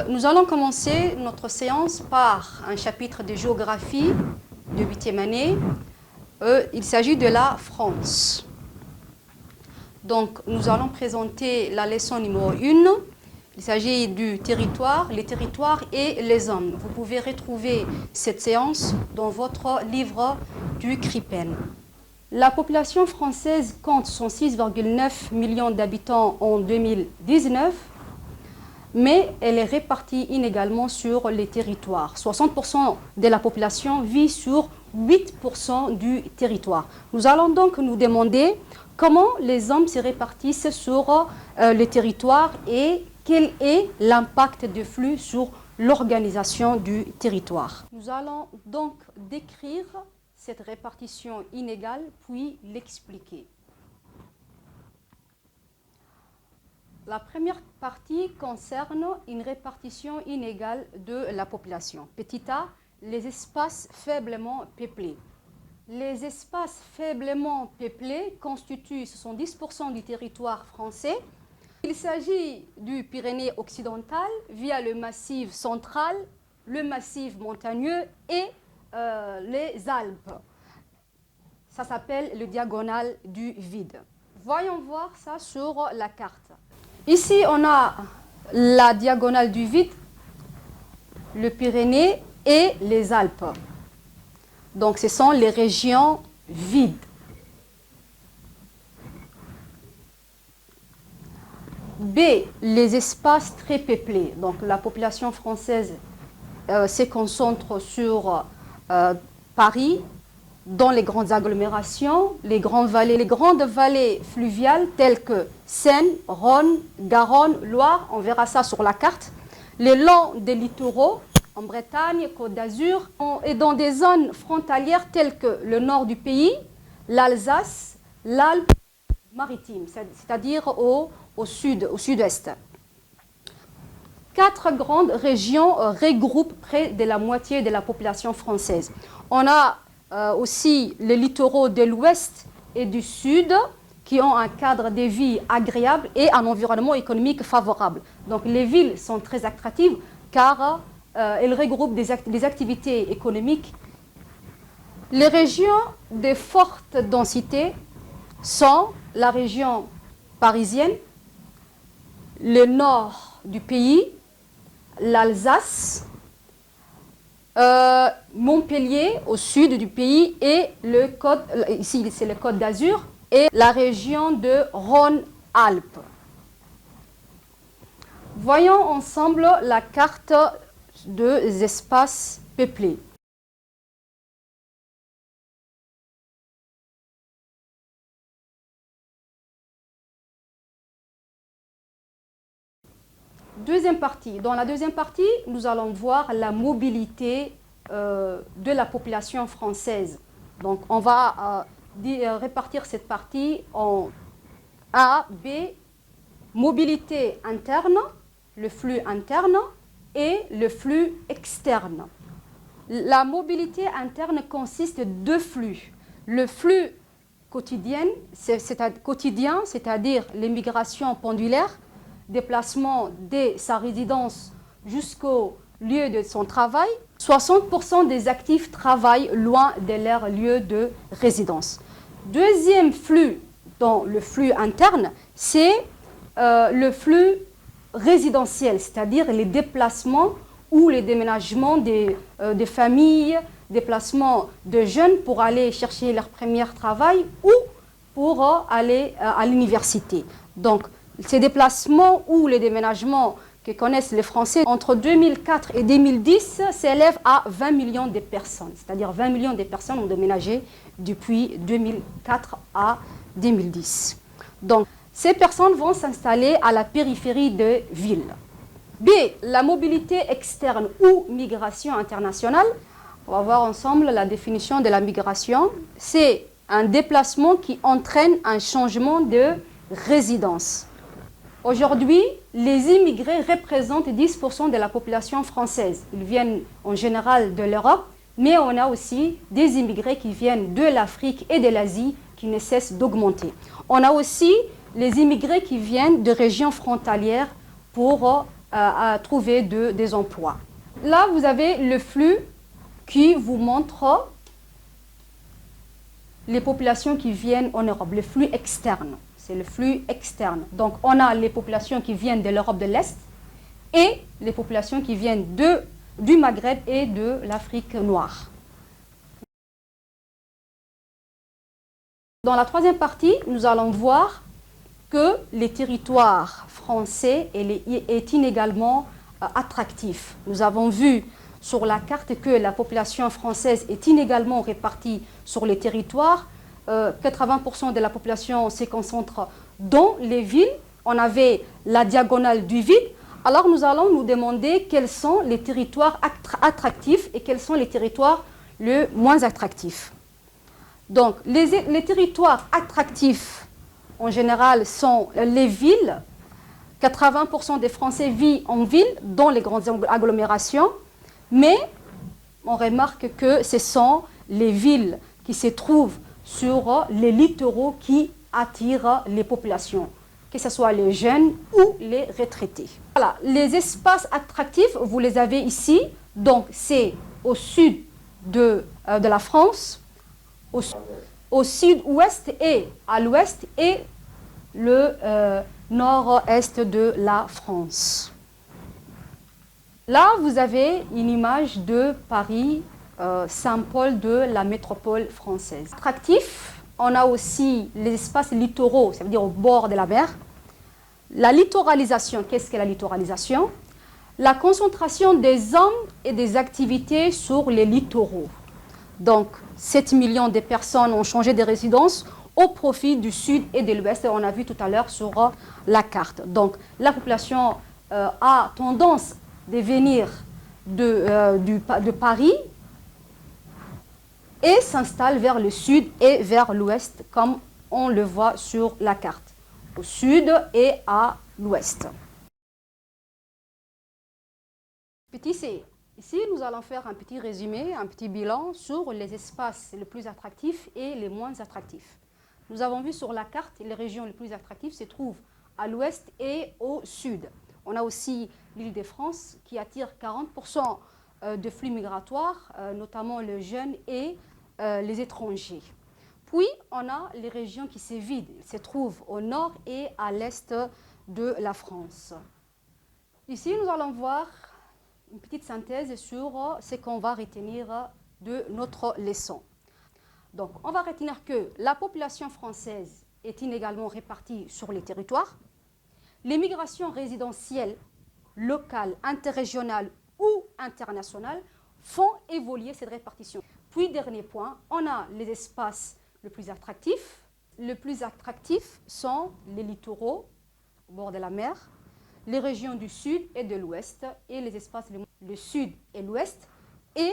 Nous allons commencer notre séance par un chapitre de géographie de 8e année. Il s'agit de la France. Donc, nous allons présenter la leçon numéro 1. Il s'agit du territoire, les territoires et les hommes. Vous pouvez retrouver cette séance dans votre livre du CRIPEN. La population française compte 106,9 millions d'habitants en 2019, mais elle est répartie inégalement sur les territoires. 60% de la population vit sur 8% du territoire. Nous allons donc nous demander comment les hommes se répartissent sur les territoires et quel est l'impact des flux sur l'organisation du territoire. Nous allons donc décrire cette répartition inégale, puis l'expliquer. La première partie concerne une répartition inégale de la population. Petit a, les espaces faiblement peuplés. Les espaces faiblement peuplés constituent 70% du territoire français. Il s'agit du Pyrénées occidental via le massif central, le massif montagneux et les Alpes. Ça s'appelle le diagonale du vide. Voyons voir ça sur la carte. Ici, on a la diagonale du vide, le Pyrénées et les Alpes. Donc, ce sont les régions vides. B, les espaces très peuplés. Donc, la population française se concentre sur Paris, dans les grandes agglomérations, les grandes vallées fluviales telles que Seine, Rhône, Garonne, Loire, on verra ça sur la carte, le long des littoraux, en Bretagne, Côte d'Azur, et dans des zones frontalières telles que le nord du pays, l'Alsace, l'Alpe maritime, c'est-à-dire au sud-est. 4 grandes régions regroupent près de la moitié de la population française. On a aussi les littoraux de l'ouest et du sud qui ont un cadre de vie agréable et un environnement économique favorable. Donc les villes sont très attractives car elles regroupent des activités économiques. Les régions de forte densité sont la région parisienne, le nord du pays, l'Alsace, Montpellier au sud du pays et ici c'est le Côte d'Azur et la région de Rhône-Alpes. Voyons ensemble la carte des espaces peuplés. Deuxième partie. Dans la deuxième partie, nous allons voir la mobilité de la population française. Donc, on va répartir cette partie en A, B, mobilité interne, le flux interne et le flux externe. La mobilité interne consiste de 2 flux. Le flux quotidien, c'est-à-dire l'émigration pendulaire, déplacement de sa résidence jusqu'au lieu de son travail. 60% des actifs travaillent loin de leur lieu de résidence. Deuxième flux, dans le flux interne, c'est le flux résidentiel, c'est-à-dire les déplacements ou les déménagements des familles, déplacements de jeunes pour aller chercher leur premier travail ou pour aller à l'université. Donc, ces déplacements ou les déménagements que connaissent les Français entre 2004 et 2010 s'élèvent à 20 millions de personnes. C'est-à-dire 20 millions de personnes ont déménagé depuis 2004 à 2010. Donc, ces personnes vont s'installer à la périphérie des villes. B, la mobilité externe ou migration internationale. On va voir ensemble la définition de la migration. C'est un déplacement qui entraîne un changement de résidence. Aujourd'hui, les immigrés représentent 10% de la population française. Ils viennent en général de l'Europe, mais on a aussi des immigrés qui viennent de l'Afrique et de l'Asie qui ne cessent d'augmenter. On a aussi les immigrés qui viennent de régions frontalières pour à trouver des emplois. Là, vous avez le flux qui vous montre les populations qui viennent en Europe, le flux externe. C'est le flux externe. Donc, on a les populations qui viennent de l'Europe de l'Est et les populations qui viennent du Maghreb et de l'Afrique noire. Dans la troisième partie, nous allons voir que les territoires français est inégalement attractif. Nous avons vu sur la carte que la population française est inégalement répartie sur les territoires. 80% de la population se concentre dans les villes. On avait la diagonale du vide. Alors nous allons nous demander quels sont les territoires attractifs et quels sont les territoires les moins attractifs. Donc les territoires attractifs en général sont les villes. 80% des Français vivent en ville, dans les grandes agglomérations, mais on remarque que ce sont les villes qui se trouvent sur les littoraux qui attirent les populations, que ce soit les jeunes ou les retraités. Voilà, les espaces attractifs, vous les avez ici, donc c'est au sud de la France, au sud-ouest et à l'ouest et le nord-est de la France. Là, vous avez une image de Paris, symbole de la métropole française. Attractif, on a aussi les espaces littoraux, ça veut dire au bord de la mer. La littoralisation, qu'est-ce que la littoralisation? La concentration des hommes et des activités sur les littoraux. Donc, 7 millions de personnes ont changé de résidence au profit du sud et de l'ouest. On a vu tout à l'heure sur la carte. Donc, la population a tendance de venir de Paris et s'installe vers le sud et vers l'ouest, comme on le voit sur la carte, au sud et à l'ouest. Petit C. Ici, nous allons faire un petit résumé, un petit bilan sur les espaces les plus attractifs et les moins attractifs. Nous avons vu sur la carte les régions les plus attractives se trouvent à l'ouest et au sud. On a aussi l'Île-de-France qui attire 40% de flux migratoires, notamment les jeunes et les étrangers. Puis, on a les régions qui se vident. Elles se trouvent au nord et à l'est de la France. Ici, nous allons voir une petite synthèse sur ce qu'on va retenir de notre leçon. Donc, on va retenir que la population française est inégalement répartie sur les territoires. Les migrations résidentielles, locales, interrégionales ou internationales font évoluer cette répartition. Puis, dernier point, on a les espaces les plus attractifs. Les plus attractifs sont les littoraux au bord de la mer, les régions du sud et de l'ouest, et les espaces le sud et l'ouest, et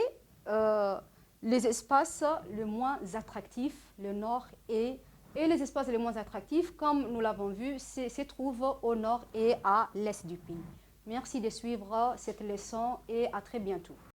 les espaces les moins attractifs, le nord et les espaces les moins attractifs, comme nous l'avons vu, se trouvent au nord et à l'est du pays. Merci de suivre cette leçon et à très bientôt.